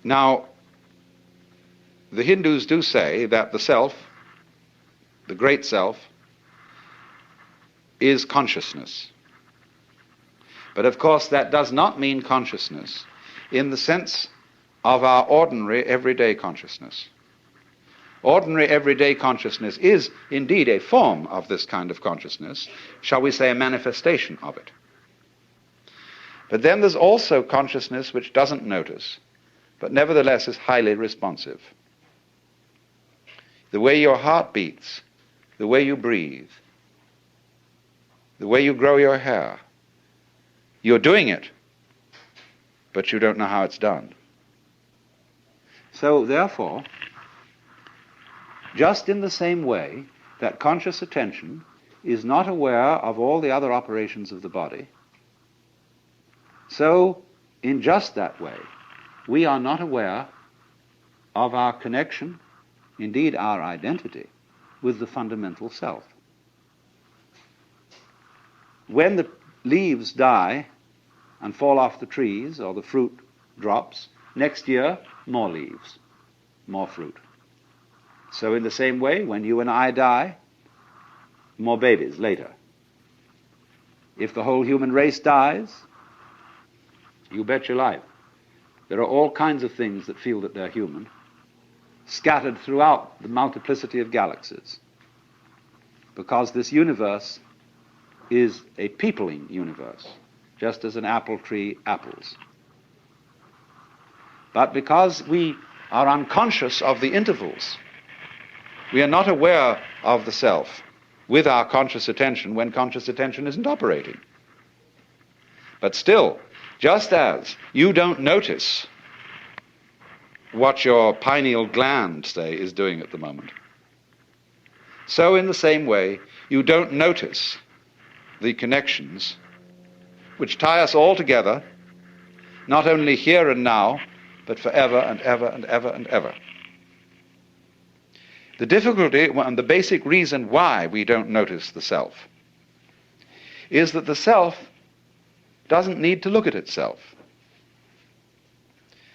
Now, the Hindus do say that the self, the great self, is consciousness. But of course that does not mean consciousness in the sense of our ordinary everyday consciousness. Ordinary everyday consciousness is indeed a form of this kind of consciousness, shall we say a manifestation of it. But then there's also consciousness which doesn't notice, but nevertheless is highly responsive. The way your heart beats, the way you breathe, the way you grow your hair, you're doing it, but you don't know how it's done. So therefore, just in the same way that conscious attention is not aware of all the other operations of the body, so in just that way, we are not aware of our connection, indeed our identity, with the fundamental self. When the leaves die and fall off the trees, or the fruit drops, next year, more leaves, more fruit. So in the same way, when you and I die, more babies later. If the whole human race dies, you bet your life, there are all kinds of things that feel that they're human, scattered throughout the multiplicity of galaxies, because this universe is a peopling universe, just as an apple tree apples. But because we are unconscious of the intervals, we are not aware of the self with our conscious attention when conscious attention isn't operating. But still, just as you don't notice what your pineal gland, say, is doing at the moment, so in the same way, you don't notice the connections which tie us all together, not only here and now, but forever and ever and ever and ever. The difficulty and the basic reason why we don't notice the self is that the self doesn't need to look at itself.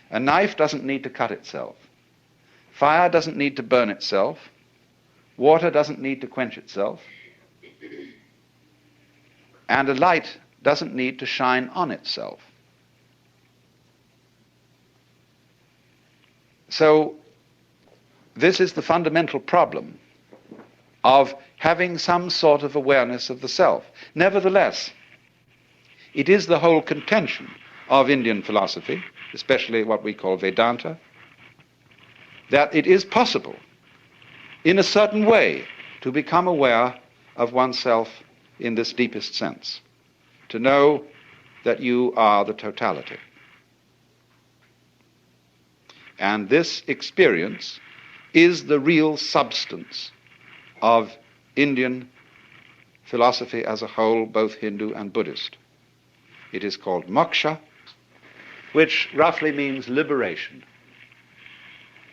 A knife doesn't need to cut itself. Fire doesn't need to burn itself. Water doesn't need to quench itself. And a light doesn't need to shine on itself. So this is the fundamental problem of having some sort of awareness of the self. Nevertheless, it is the whole contention of Indian philosophy, especially what we call Vedanta, that it is possible, in a certain way, to become aware of oneself in this deepest sense, to know that you are the totality. And this experience is the real substance of Indian philosophy as a whole, both Hindu and Buddhist. It is called moksha, which roughly means liberation.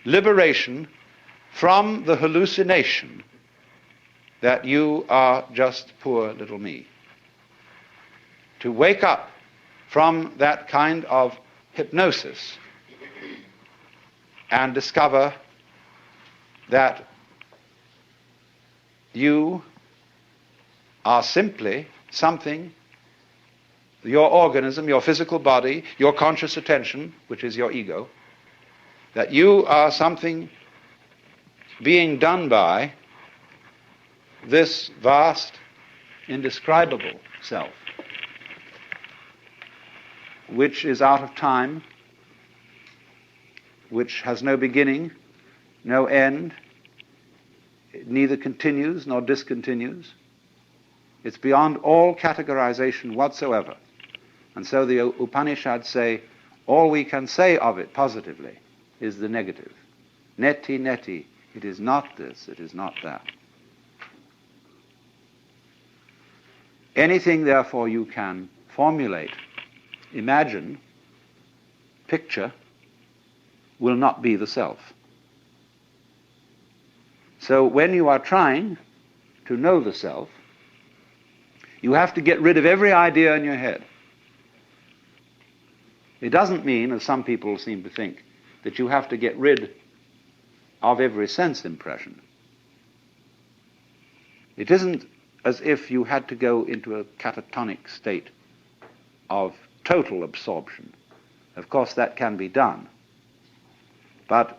Liberation from the hallucination that you are just poor little me. To wake up from that kind of hypnosis and discover that you are simply something, your organism, your physical body, your conscious attention, which is your ego, that you are something being done by this vast, indescribable self, which is out of time, which has no beginning, no end, it neither continues nor discontinues. It's beyond all categorization whatsoever. And so the Upanishads say, all we can say of it positively is the negative. Neti, neti, it is not this, it is not that. Anything, therefore, you can formulate, imagine, picture, will not be the self. So when you are trying to know the self, you have to get rid of every idea in your head. It doesn't mean, as some people seem to think, that you have to get rid of every sense impression. It isn't as if you had to go into a catatonic state of total absorption. Of course, that can be done. But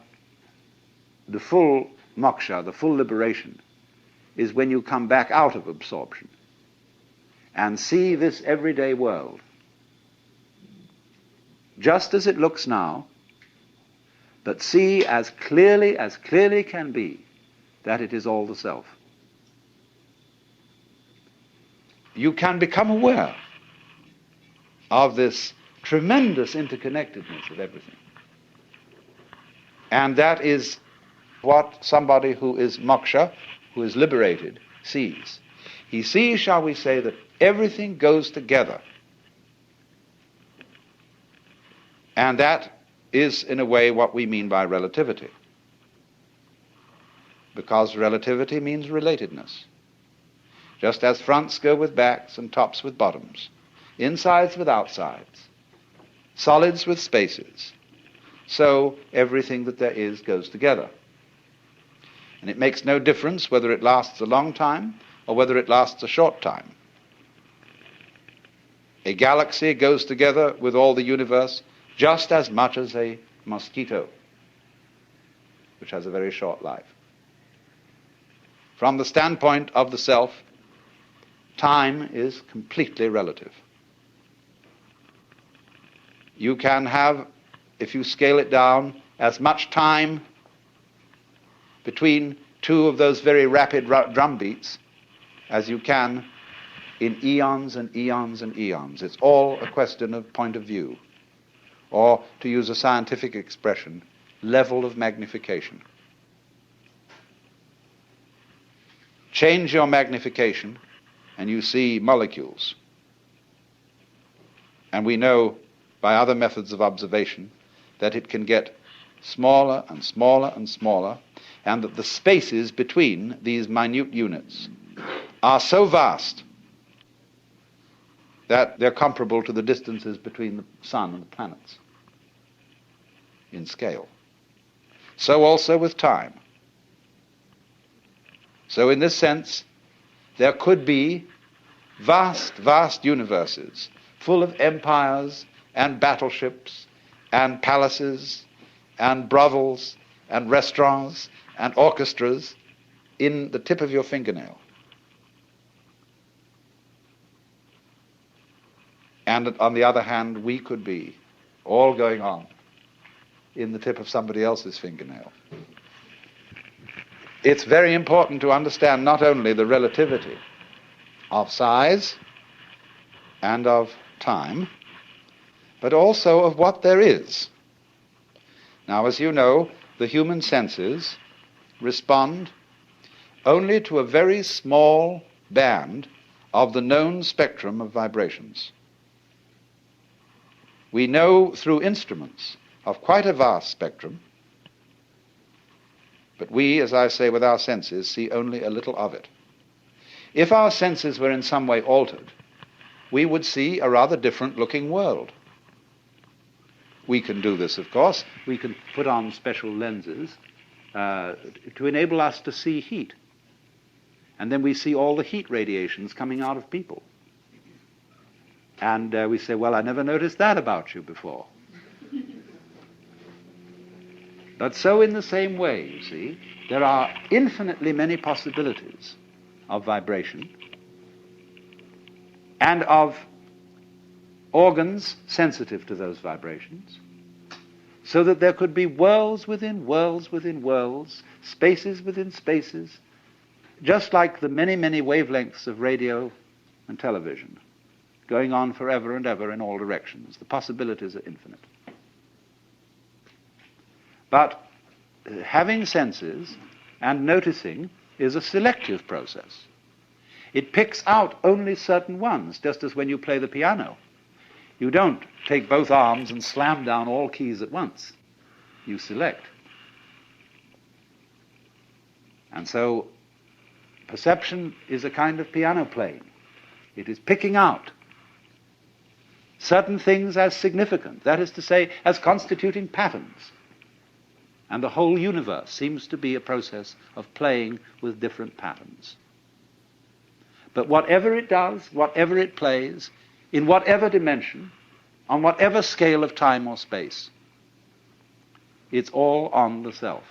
the full moksha, the full liberation, is when you come back out of absorption and see this everyday world just as it looks now, but see as clearly can be that it is all the self. You can become aware of this tremendous interconnectedness of everything. And that is what somebody who is moksha, who is liberated, sees. He sees, shall we say, that everything goes together. And that is, in a way, what we mean by relativity. Because relativity means relatedness. Just as fronts go with backs and tops with bottoms, insides with outsides, solids with spaces, so everything that there is goes together. And it makes no difference whether it lasts a long time or whether it lasts a short time. A galaxy goes together with all the universe just as much as a mosquito, which has a very short life. From the standpoint of the self, time is completely relative. You can have, if you scale it down, as much time between two of those very rapid drum beats as you can in eons and eons and eons. It's all a question of point of view, or, to use a scientific expression, level of magnification. Change your magnification and you see molecules. And we know by other methods of observation that it can get smaller and smaller and smaller, and that the spaces between these minute units are so vast that they're comparable to the distances between the sun and the planets in scale. So also with time. So in this sense, there could be vast, vast universes full of empires and battleships and palaces and brothels and restaurants and orchestras in the tip of your fingernail. And on the other hand, we could be all going on in the tip of somebody else's fingernail. It's very important to understand not only the relativity of size and of time, but also of what there is. Now, as you know, the human senses respond only to a very small band of the known spectrum of vibrations. We know through instruments of quite a vast spectrum, but we, as I say, with our senses, see only a little of it. If our senses were in some way altered, we would see a rather different looking world. We can do this, of course. We can put on special lenses to enable us to see heat. And then we see all the heat radiations coming out of people. And we say, well, I never noticed that about you before. But so in the same way, you see, there are infinitely many possibilities of vibration and of organs sensitive to those vibrations, so that there could be worlds within worlds within worlds, spaces within spaces, just like the many, many wavelengths of radio and television, going on forever and ever in all directions. The possibilities are infinite. But having senses and noticing is a selective process. It picks out only certain ones, just as when you play the piano. You don't take both arms and slam down all keys at once. You select. And so perception is a kind of piano playing. It is picking out certain things as significant, that is to say, as constituting patterns, And the whole universe seems to be a process of playing with different patterns. But whatever it does, whatever it plays, in whatever dimension, on whatever scale of time or space, it's all on the self.